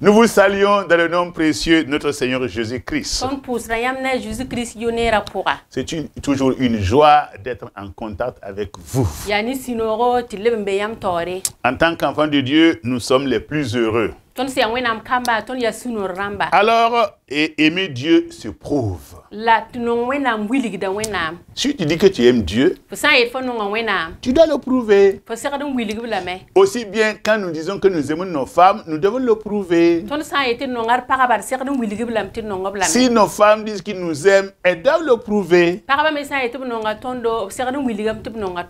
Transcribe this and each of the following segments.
Nous vous saluons dans le nom précieux de notre Seigneur Jésus-Christ. C'est toujours une joie d'être en contact avec vous. En tant qu'enfants de Dieu, nous sommes les plus heureux. Alors, aimer Dieu se prouve. Si tu dis que tu aimes Dieu, tu dois le prouver. Aussi bien quand nous disons que nous aimons nos femmes, nous devons le prouver. Si nos femmes disent qu'ils nous aiment, elles doivent le prouver.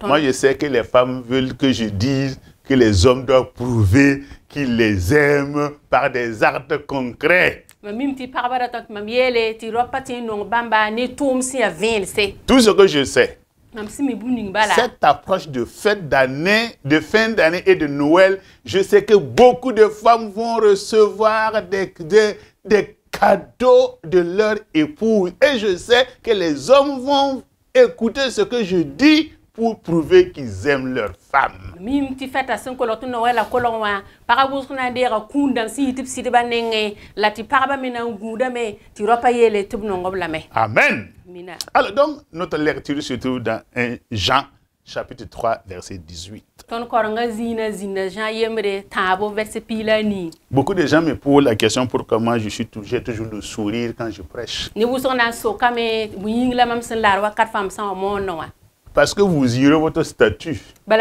Moi, je sais que les femmes veulent que je dise que les hommes doivent prouver qu'ils les aiment par des actes concrets. Tout ce que je sais, cette approche de fête d'année, de fin d'année et de Noël, je sais que beaucoup de femmes vont recevoir des cadeaux de leur épouse. Et je sais que les hommes vont écouter ce que je dis pour prouver qu'ils aiment leur femme. Amen. Alors donc, notre lecture se trouve dans 1 Jean, chapitre 3, verset 18. Beaucoup de gens me posent la question pourquoi moi j'ai toujours le sourire quand je prêche. Parce que vous irez votre statut. Moi,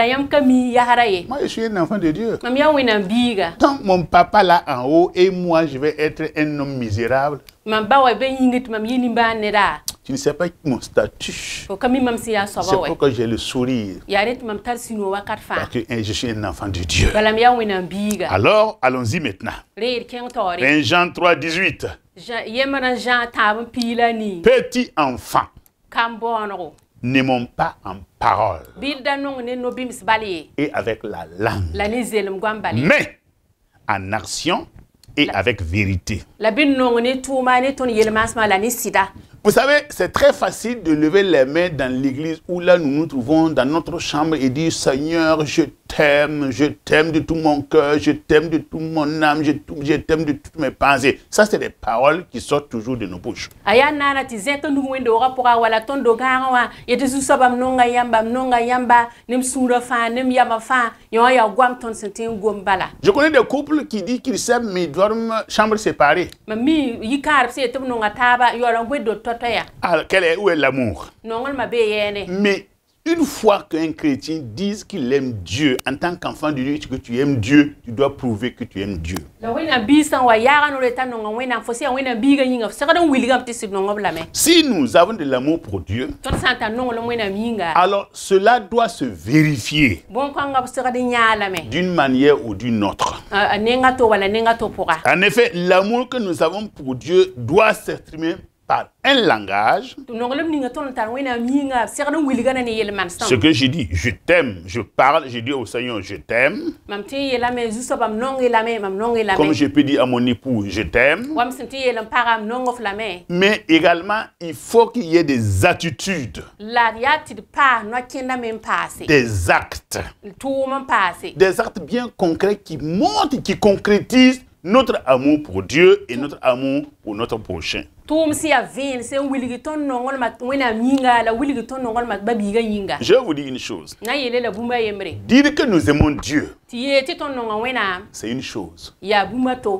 je suis un enfant de Dieu. Donc, mon papa là en haut et moi, je vais être un homme misérable. Tu ne sais pas mon statut. C'est pourquoi j'ai le sourire. Parce que je suis un enfant de Dieu. Alors, allons-y maintenant. 1 Jean 3, 18. Petit enfant, n'aimons pas en parole et avec la langue, mais en action et avec vérité. Vous savez, c'est très facile de lever les mains dans l'église où là nous nous trouvons dans notre chambre et dire Seigneur, je t'aime de tout mon cœur, je t'aime de toute mon âme, je t'aime de toutes mes pensées. Ça, c'est des paroles qui sortent toujours de nos bouches. Je connais des couples qui disent qu'ils s'aiment mais ils dorment chambre séparée. Alors, où est l'amour? Mais une fois qu'un chrétien dit qu'il aime Dieu, en tant qu'enfant de Dieu, que tu aimes Dieu, tu dois prouver que tu aimes Dieu. Si nous avons de l'amour pour Dieu, alors cela doit se vérifier d'une manière ou d'une autre. En effet, l'amour que nous avons pour Dieu doit s'exprimer par un langage. Ce que j'ai dit, je t'aime, je parle, je dis au Seigneur, je t'aime. Comme je peux dire à mon époux, je t'aime. Mais également, il faut qu'il y ait des attitudes, des actes bien concrets qui montrent, qui concrétisent notre amour pour Dieu et notre amour pour notre prochain. Je vous dis une chose. Dire que nous aimons Dieu, c'est une chose.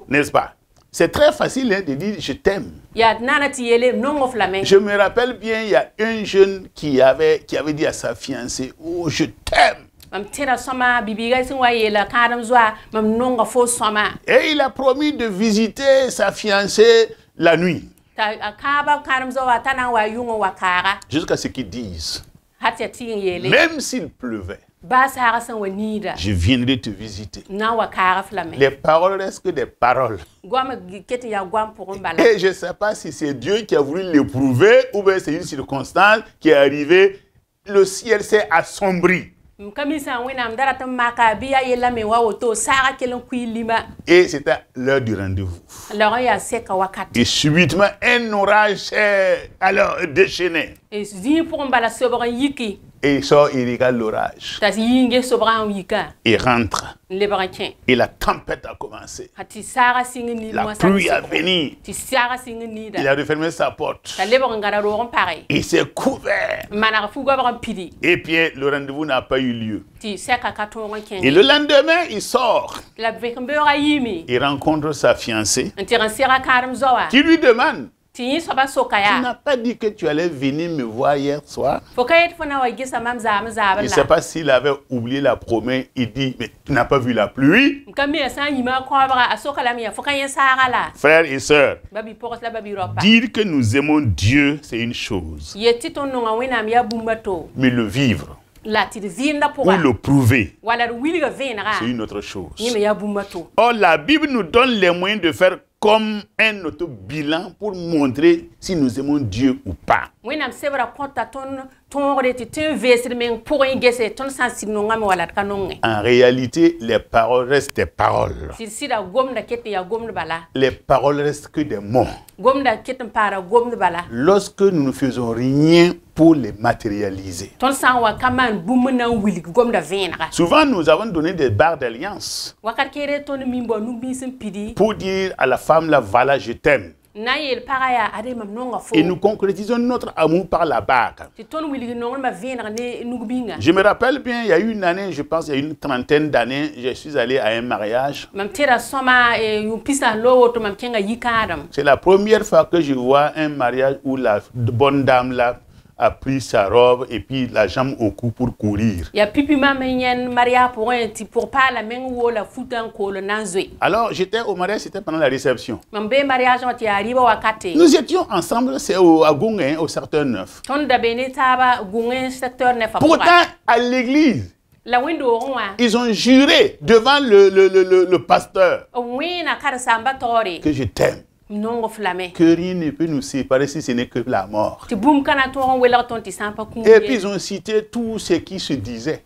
N'est-ce pas? C'est très facile de dire je t'aime. Je me rappelle bien, il y a un jeune qui avait dit à sa fiancée, oh je t'aime. Et il a promis de visiter sa fiancée la nuit. Jusqu'à ce qu'ils disent, même s'il pleuvait, je viendrai te visiter. Les paroles restent que des paroles. Et je ne sais pas si c'est Dieu qui a voulu l'éprouver ou bien c'est une circonstance qui est arrivée. Le ciel s'est assombri. Et c'était l'heure du rendez-vous. Et subitement, un orage s'est alors déchaîné. Et il sort, il regarde l'orage. Il rentre. Et la tempête a commencé. La pluie a venu. Il a refermé sa porte. Il s'est couvert. Et puis le rendez-vous n'a pas eu lieu. Et le lendemain, il sort. Il rencontre sa fiancée. Qui lui demande: tu n'as pas dit que tu allais venir me voir hier soir? Il ne sait pas s'il avait oublié la promesse. Il dit: mais tu n'as pas vu la pluie? Frères et sœurs, dire que nous aimons Dieu, c'est une chose. Mais le vivre ou le prouver, c'est une autre chose. Or, la Bible nous donne les moyens de faire comme un auto-bilan pour montrer si nous aimons Dieu ou pas. En réalité, les paroles restent des paroles. Les paroles restent que des mots. Lorsque nous ne faisons rien pour les matérialiser. Souvent, nous avons donné des barres d'alliance pour dire à la femme, là, voilà, je t'aime. Et nous concrétisons notre amour par la bague. Je me rappelle bien, il y a eu une année, je pense, il y a une trentaine d'années, je suis allé à un mariage. C'est la première fois que je vois un mariage où la bonne dame là a pris sa robe et puis la jambe au cou pour courir. Alors j'étais au mariage, c'était pendant la réception. Nous étions ensemble, c'est à Gouin, au secteur 9. Pourtant, à l'église, ils ont juré devant le pasteur que je t'aime. Que rien ne peut nous séparer si ce n'est que la mort. Et puis ils ont cité tout ce qui se disait.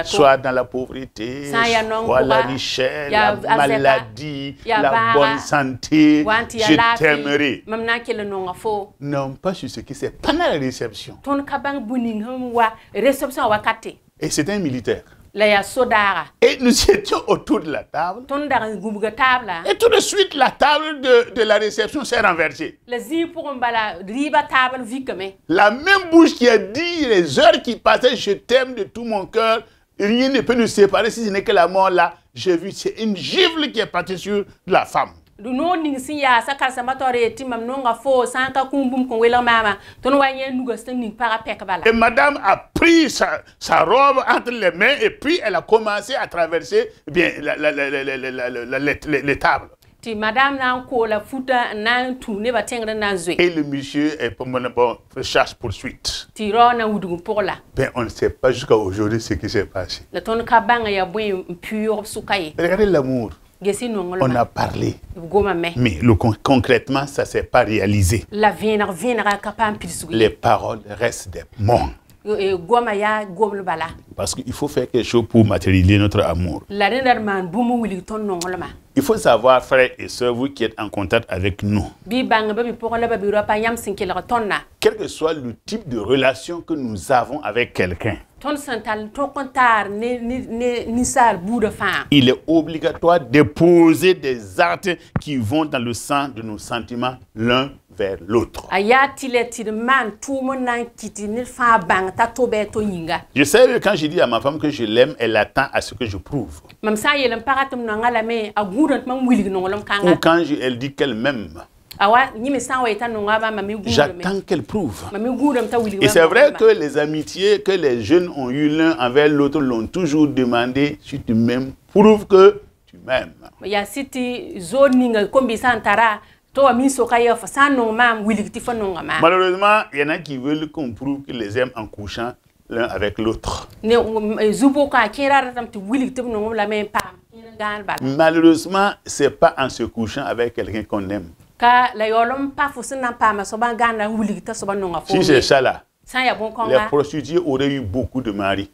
Soit dans la pauvreté, soit la richesse, la maladie, la bonne santé, je t'aimerai. Non, pas sur ce qui s'est pendant la réception. Et c'était un militaire. Et nous étions autour de la table. Et tout de suite, la table de la réception s'est renversée. La même bouche qui a dit les heures qui passaient, je t'aime de tout mon cœur, rien ne peut nous séparer si ce n'est que la mort là. J'ai vu, c'est une gifle qui est partie sur la femme. Et madame a pris sa robe entre les mains et puis elle a commencé à traverser bien, les tables. Et le monsieur est pour chasse poursuite. Ben, on ne sait pas jusqu'à aujourd'hui ce qui s'est passé. Regardez l'amour. On a parlé, mais concrètement, ça ne s'est pas réalisé. Les paroles restent des mots. Parce qu'il faut faire quelque chose pour matérialiser notre amour. Il faut savoir, frères et sœurs, vous qui êtes en contact avec nous, quel que soit le type de relation que nous avons avec quelqu'un, il est obligatoire de poser des actes qui vont dans le sens de nos sentiments l'un vers l'autre. Je sais que quand je dis à ma femme que je l'aime, elle attend à ce que je prouve. Ou quand elle dit qu'elle m'aime, j'attends qu'elle prouve. Et c'est vrai que les amitiés que les jeunes ont eues l'un envers l'autre l'ont toujours demandé: si tu m'aimes, prouve que tu m'aimes. Malheureusement, il y en a qui veulent qu'on prouve qu'ils les aiment en couchant l'un avec l'autre. Malheureusement, ce n'est pas en se couchant avec quelqu'un qu'on aime. Si c'est ça là, les prostituées auraient eu beaucoup de maris.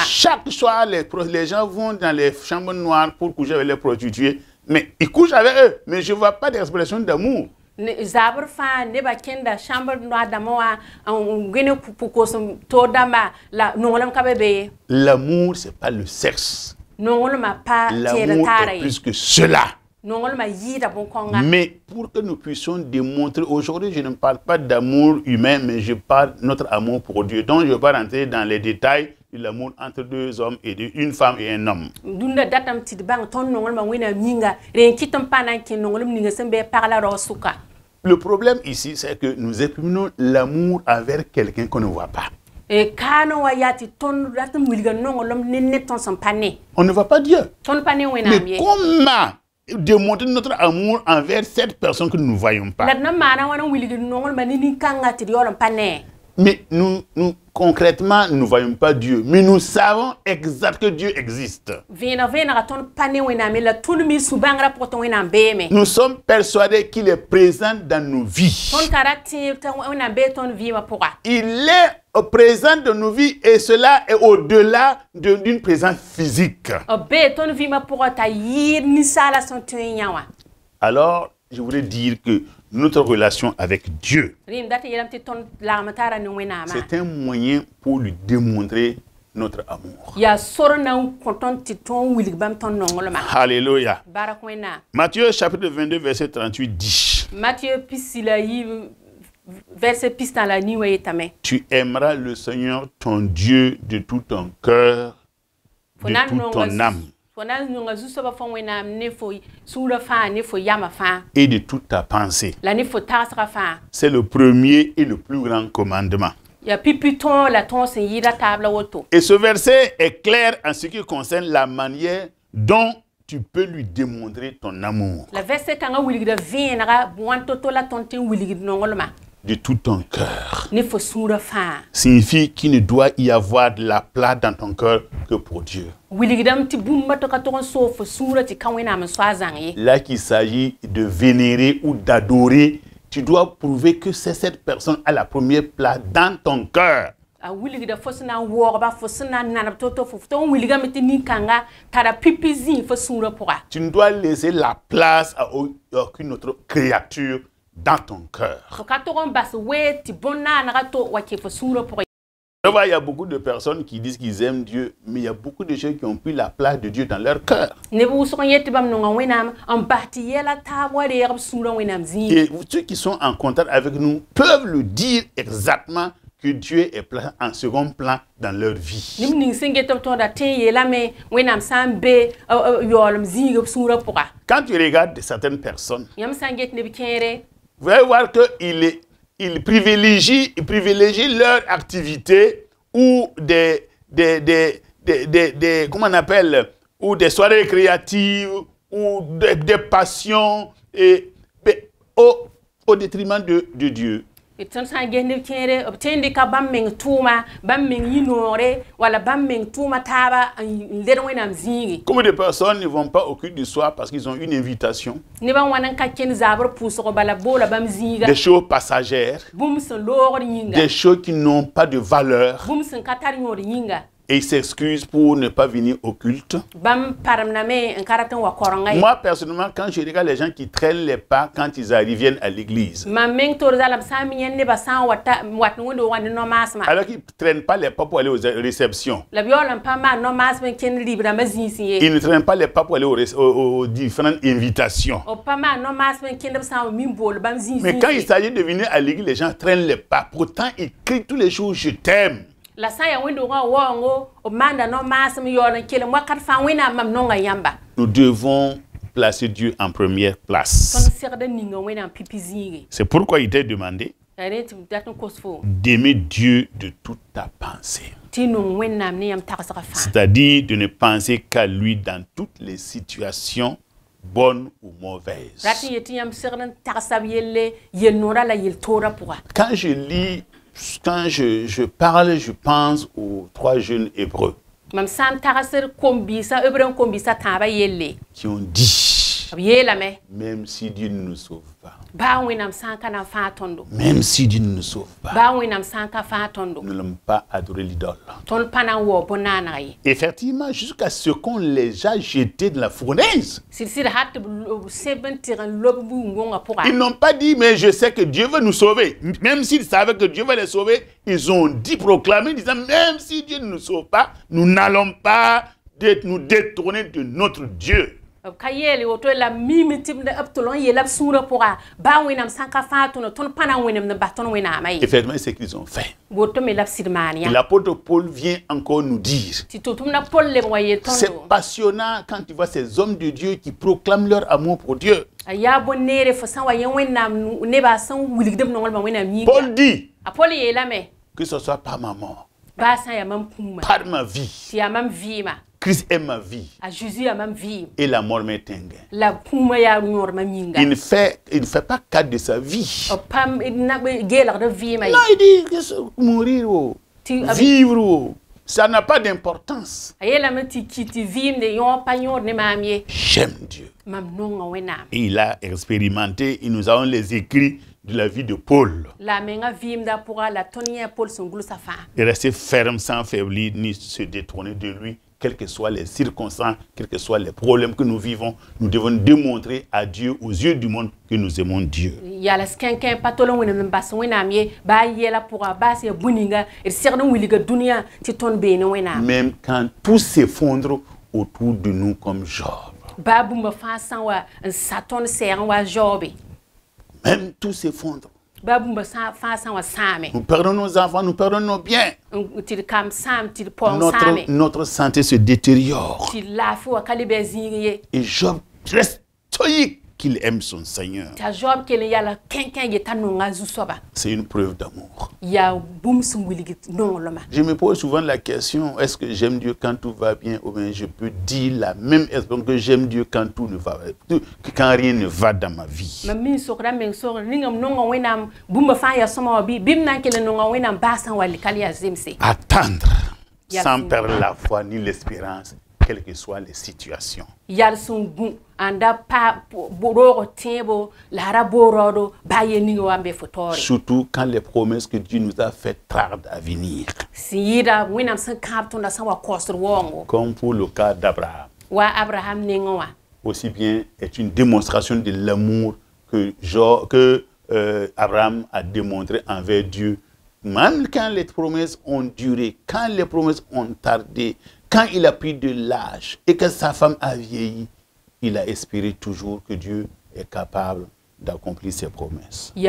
Chaque soir, les gens vont dans les chambres noires pour coucher avec les prostituées. Mais ils couchent avec eux. Mais je ne vois pas d'expression d'amour. L'amour, c'est pas le sexe. L'amour est plus que cela. Mais pour que nous puissions démontrer, aujourd'hui je ne parle pas d'amour humain, mais je parle de notre amour pour Dieu. Donc je ne vais pas rentrer dans les détails de l'amour entre deux hommes et une femme et un homme. Le problème ici, c'est que nous exprimons l'amour envers quelqu'un qu'on ne voit pas. On ne voit pas Dieu. Mais comment démontrer notre amour envers cette personne que nous ne voyons pas? Mais nous concrètement, nous ne voyons pas Dieu. Mais nous savons exactement que Dieu existe. Nous sommes persuadés qu'il est présent dans nos vies. Il est présent dans nos vies et cela est au-delà d'une présence physique. Alors, je voulais dire que notre relation avec Dieu, c'est un moyen pour lui démontrer notre amour. Alléluia. Matthieu chapitre 22 verset 38 dit: tu aimeras le Seigneur ton Dieu de tout ton cœur, de toute ton âme et de toute ta pensée. C'est le premier et le plus grand commandement. Et ce verset est clair en ce qui concerne la manière dont tu peux lui démontrer ton amour. De tout ton cœur. Signifie qu'il ne doit y avoir de la place dans ton cœur que pour Dieu. Là qu'il s'agit de vénérer ou d'adorer, tu dois prouver que c'est cette personne à la première place dans ton cœur. Tu ne dois laisser la place à aucune autre créature dans ton cœur. Il y a beaucoup de personnes qui disent qu'ils aiment Dieu, mais il y a beaucoup de gens qui ont pris la place de Dieu dans leur cœur. Et ceux qui sont en contact avec nous peuvent le dire exactement que Dieu est en second plan dans leur vie. Quand tu regardes certaines personnes, vous allez voir qu'ils privilégient leur activité ou comment on appelle, ou des soirées créatives ou des passions au détriment de Dieu. Comme des personnes ne vont pas au culte du soir parce qu'ils ont une invitation, des choses passagères, des choses qui n'ont pas de valeur, et ils s'excusent pour ne pas venir au culte. Moi, personnellement, quand je regarde les gens qui traînent les pas quand ils reviennent à l'église, alors qu'ils ne traînent pas les pas pour aller aux réceptions, ils ne traînent pas les pas pour aller aux différentes invitations. Mais quand il s'agit de venir à l'église, les gens traînent les pas. Pourtant, ils crient tous les jours: je t'aime. Nous devons placer Dieu en première place. C'est pourquoi il t'a demandé d'aimer Dieu de toute ta pensée. C'est-à-dire de ne penser qu'à lui dans toutes les situations, bonnes ou mauvaises. Quand je lis, quand je parle, je pense aux 3 jeunes Hébreux qui ont dit: Même si Dieu ne nous sauve pas. Même si Dieu ne nous sauve pas. Nous n'allons pas adorer l'idole. Effectivement, jusqu'à ce qu'on les a jetés dans la fournaise. Ils n'ont pas dit, mais je sais que Dieu veut nous sauver. Même s'ils savaient que Dieu veut les sauver, ils ont dit, proclamé, disant, même si Dieu ne nous sauve pas, nous n'allons pas nous détourner de notre Dieu. Effectivement, c'est ce qu'ils ont fait. Et l'apôtre Paul vient encore nous dire, c'est passionnant quand tu vois ces hommes de Dieu qui proclament leur amour pour Dieu. Paul dit que ce soit par ma mort, par ma vie, Christ est ma vie. Et la mort m'est un gain. Il ne fait pas cas de sa vie. Non, il dit mourir, vivre, ça n'a pas d'importance. J'aime Dieu. Et il a expérimenté, et nous avons les écrits de la vie de Paul. Il restait ferme sans faiblir ni se détourner de lui. Quelles que soient les circonstances, quels que soient les problèmes que nous vivons, nous devons démontrer à Dieu, aux yeux du monde, que nous aimons Dieu. Même quand tout s'effondre autour de nous comme Job. Même tout s'effondre. Nous perdons nos enfants, nous perdons nos biens. Notre santé se détériore. Et Job reste stoïque qu'il aime son Seigneur. C'est une preuve d'amour. Je me pose souvent la question, est-ce que j'aime Dieu quand tout va bien, ou bien je peux dire la même expression que j'aime Dieu quand tout ne va, quand rien ne va dans ma vie. Attendre sans perdre la foi ni l'espérance, quelles que soient les situations. Surtout quand les promesses que Dieu nous a faites tardent à venir. Comme pour le cas d'Abraham. Aussi bien est une démonstration de l'amour que Abraham a démontré envers Dieu. Même quand les promesses ont duré, quand les promesses ont tardé, quand il a pris de l'âge et que sa femme a vieilli, il a espéré toujours que Dieu est capable d'accomplir ses promesses. Je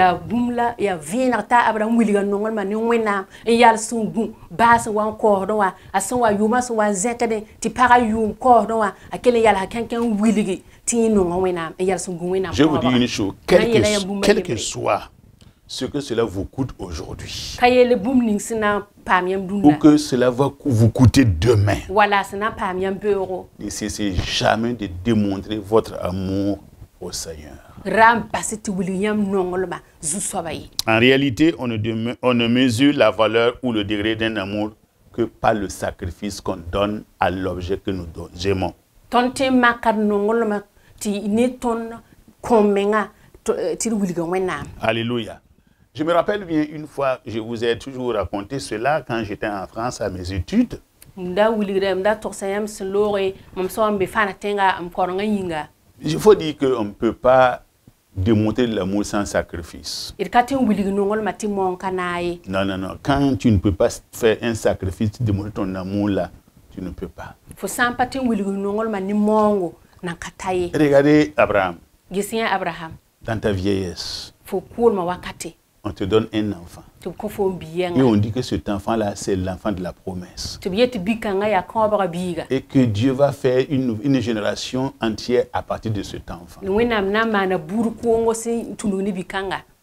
vous dis une chose, quel que soit ce que cela vous coûte aujourd'hui, ou que cela va vous coûter demain, ne cessez jamais de démontrer votre amour au Seigneur. En réalité, on ne mesure la valeur ou le degré d'un amour que par le sacrifice qu'on donne à l'objet que nous aimons. Alléluia. Je me rappelle bien une fois, je vous ai toujours raconté cela quand j'étais en France à mes études. Il faut dire qu'on ne peut pas démontrer l'amour sans sacrifice. Non, non, non. Quand tu ne peux pas faire un sacrifice, démontrer ton amour là, tu ne peux pas. Regardez Abraham. Dans ta vieillesse, on te donne un enfant. Et on dit que cet enfant-là, c'est l'enfant de la promesse. Et que Dieu va faire une génération entière à partir de cet enfant.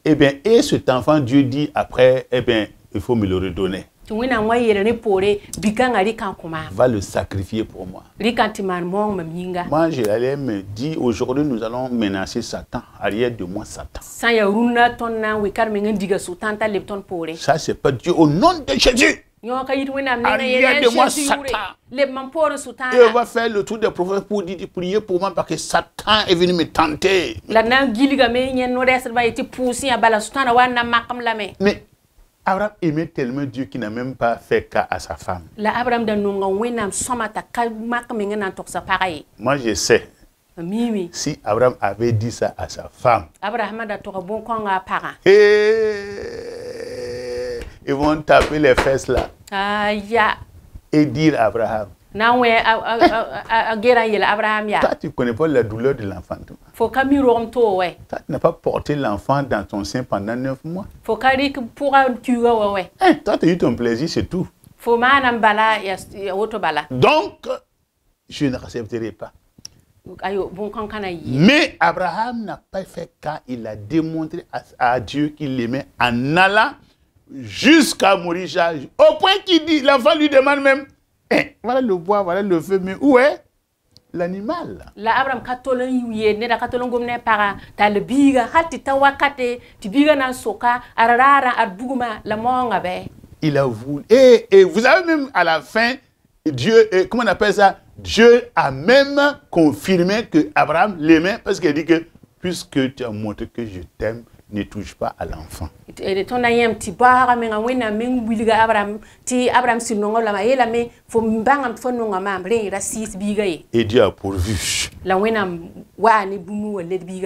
Eh bien, et cet enfant, Dieu dit après, eh bien, il faut me le redonner. Va le sacrifier pour moi. Moi, j'allais me dire, aujourd'hui, nous allons menacer Satan. Arrière de moi, Satan. Ça, c'est pas Dieu. Au nom de Jésus. Regardez-moi Satan. Et on va faire le tour des prophètes pour dire prier pour moi parce que Satan est venu me tenter. Mais Abraham aimait tellement Dieu qu'il n'a même pas fait cas à sa femme. Moi je sais. Si Abraham avait dit ça à sa femme, ils vont taper les fesses là et dire à Abraham, toi tu ne connais pas la douleur de l'enfant. Toi tu n'as pas porté l'enfant dans ton sein pendant 9 mois. Toi tu as eu ton plaisir, c'est tout. Donc, je ne accepterai pas. Mais Abraham n'a pas fait cas, il a démontré à Dieu qu'il l'aimait en allant jusqu'à Morisha, au point qu'il dit, l'enfant lui demande même, voilà le bois, voilà le feu, mais où est l'animal? Il a voulu, et vous avez même à la fin, Dieu, comment on appelle ça? Dieu a même confirmé que Abraham l'aimait parce qu'il dit que puisque tu as montré que je t'aime, ne touche pas à l'enfant. Et Dieu a pourvu.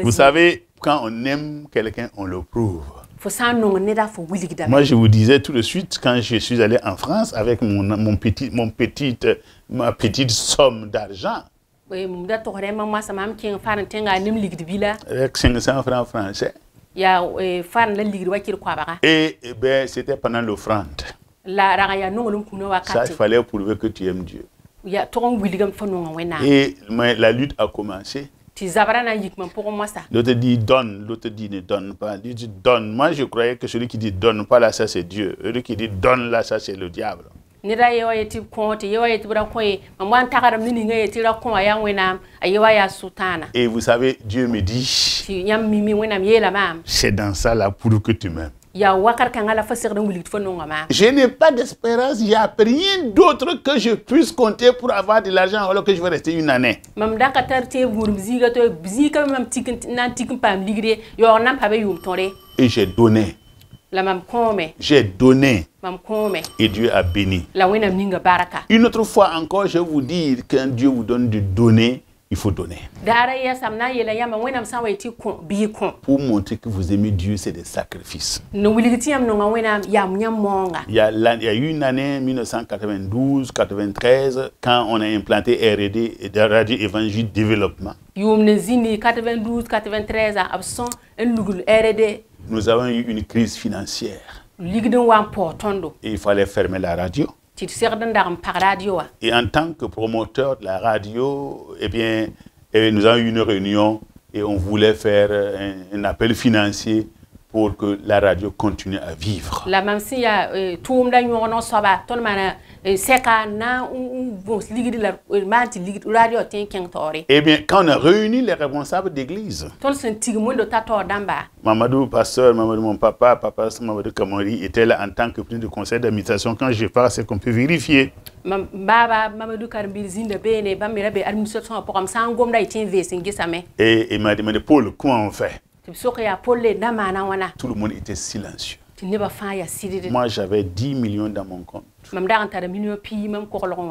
Vous savez, quand on aime quelqu'un, on le prouve. Moi, je vous disais tout de suite, quand je suis allé en France avec ma petite somme d'argent, avec 500 francs français, et ben, c'était pendant l'offrande. Ça, il fallait prouver que tu aimes Dieu. Et la lutte a commencé. L'autre dit donne, l'autre dit ne donne pas. L'autre dit donne. Moi je croyais que celui qui dit donne pas là, ça c'est Dieu. Celui qui dit donne là, ça c'est le diable. Et vous savez, Dieu me dit, c'est dans ça là pour que tu m'aimes. Je n'ai pas d'espérance, il n'y a rien d'autre que je puisse compter pour avoir de l'argent alors que je vais rester une année. Et j'ai donné. J'ai donné. Et Dieu a béni. Une autre fois encore, je vous dis, quand Dieu vous donne de donner, il faut donner. Pour montrer que vous aimez Dieu, c'est des sacrifices. Il y a eu une année, 1992-93, quand on a implanté R&D, Radio Évangile Développement. Nous avons eu une crise financière. Et il fallait fermer la radio. Et en tant que promoteur de la radio, eh bien, nous avons eu une réunion et on voulait faire un appel financier pour que la radio continue à vivre. Eh bien, quand on a réuni les responsables d'église, Mamadou, pasteur, Mamadou, mon papa, Mamadou Kamori, était là en tant que président du conseil d'administration. Quand je parle, c'est qu'on peut vérifier. Et il m'a demandé, Paul, comment on fait? Tout le monde était silencieux. Moi, j'avais 10 millions dans mon compte.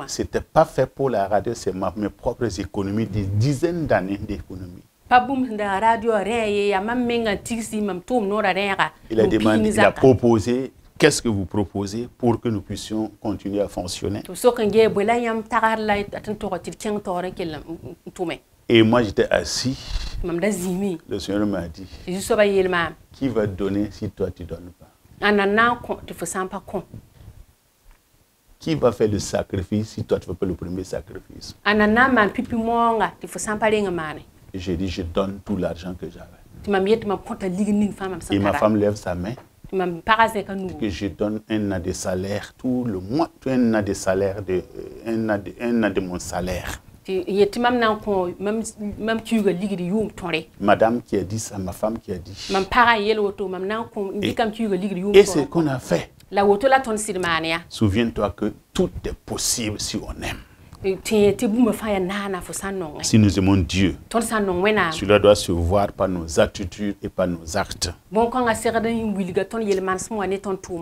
C'était pas fait pour la radio, c'est mes propres économies, des dizaines d'années d'économies. Il a demandé, il a proposé, qu'est-ce que vous proposez pour que nous puissions continuer à fonctionner? Et moi, j'étais assis. Le Seigneur m'a dit, qui va donner si toi tu ne donnes pas? Qui va faire le sacrifice si toi tu ne fais pas le premier sacrifice? Et j'ai dit, je donne tout l'argent que j'avais. Et ma femme lève sa main. Que je donne un an de salaire tout le mois, un an de salaire, un an de mon salaire. Madame qui a dit ça, ma femme qui a dit. Et c'est ce qu'on a fait. Souviens-toi que tout est possible si on aime. Si nous aimons Dieu, cela doit se voir par nos attitudes et par nos actes.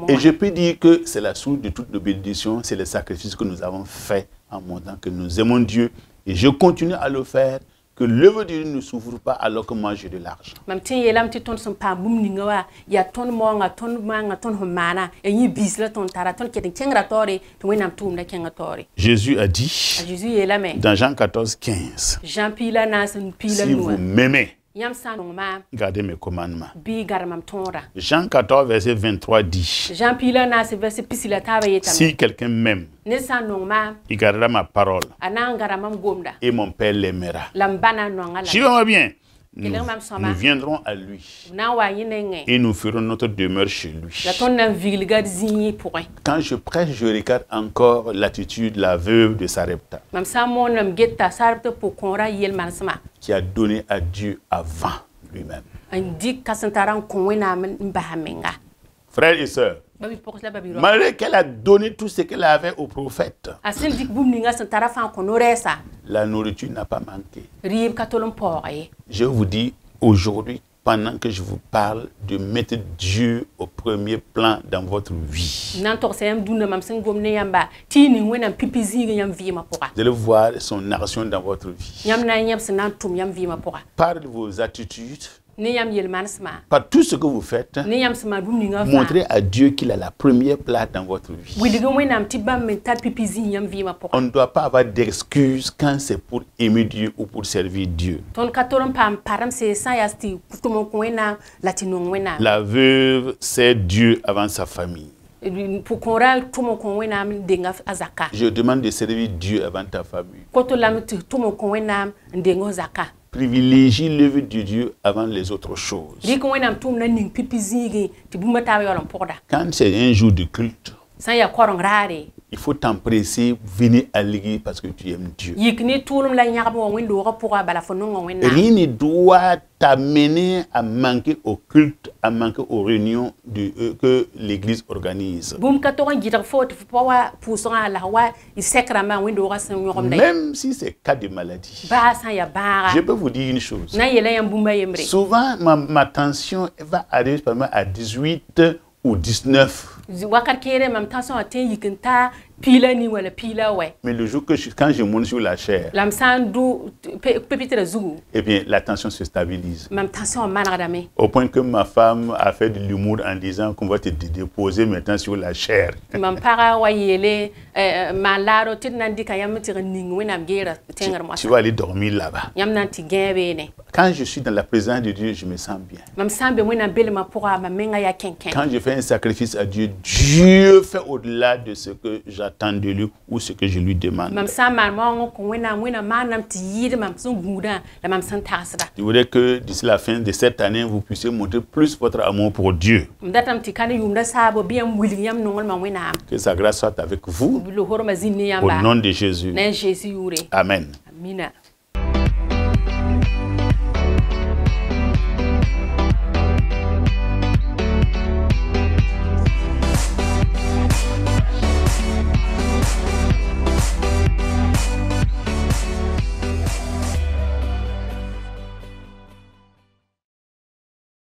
Et je peux dire que c'est la source de toute nos bénédictions, c'est le sacrifice que nous avons fait en montrant que nous aimons Dieu. Et je continue à le faire, que l'œuvre de Dieu ne s'ouvre pas alors que moi j'ai de l'argent. Jésus a dit dans Jean 14, 15, si vous m'aimez, gardez mes commandements. Jean 14, verset 23 dit, si quelqu'un m'aime, il gardera ma parole et mon Père l'aimera. Suivez-moi bien. Nous viendrons à lui et nous ferons notre demeure chez lui. Quand je prêche, je regarde encore l'attitude, la veuve de Sarepta, qui a donné à Dieu avant lui-même. Frères et sœurs, malgré qu'elle a donné tout ce qu'elle avait au prophète, la nourriture n'a pas manqué. Je vous dis aujourd'hui, pendant que je vous parle, de mettre Dieu au premier plan dans votre vie. Vous allez voir son action dans votre vie. Par vos attitudes, par tout ce que vous faites, montrez à Dieu qu'il a la première place dans votre vie. On ne doit pas avoir d'excuses quand c'est pour aimer Dieu ou pour servir Dieu. La veuve, c'est Dieu avant sa famille. Je demande de servir Dieu avant ta famille. Privilégie l'œuvre de Dieu avant les autres choses. Quand c'est un jour de culte, il faut t'empresser, venir à l'église parce que tu aimes Dieu. Rien ne doit t'amener à manquer au culte, à manquer aux réunions que l'église organise. Même si c'est cas de maladie. Je peux vous dire une chose. Souvent, ma tension va arriver à 18 ou 19. Mais le jour quand je monte sur la chair, eh bien, la tension se stabilise. Au point que ma femme a fait de l'humour en disant qu'on va te déposer maintenant sur la chair. Tu vas aller dormir là-bas. Quand je suis dans la présence de Dieu, je me sens bien. Quand je fais un sacrifice à Dieu, Dieu fait au-delà de ce que j'attends de lui ou ce que je lui demande. Je voudrais que d'ici la fin de cette année, vous puissiez montrer plus votre amour pour Dieu. Que sa grâce soit avec vous. Au nom de Jésus. Amen.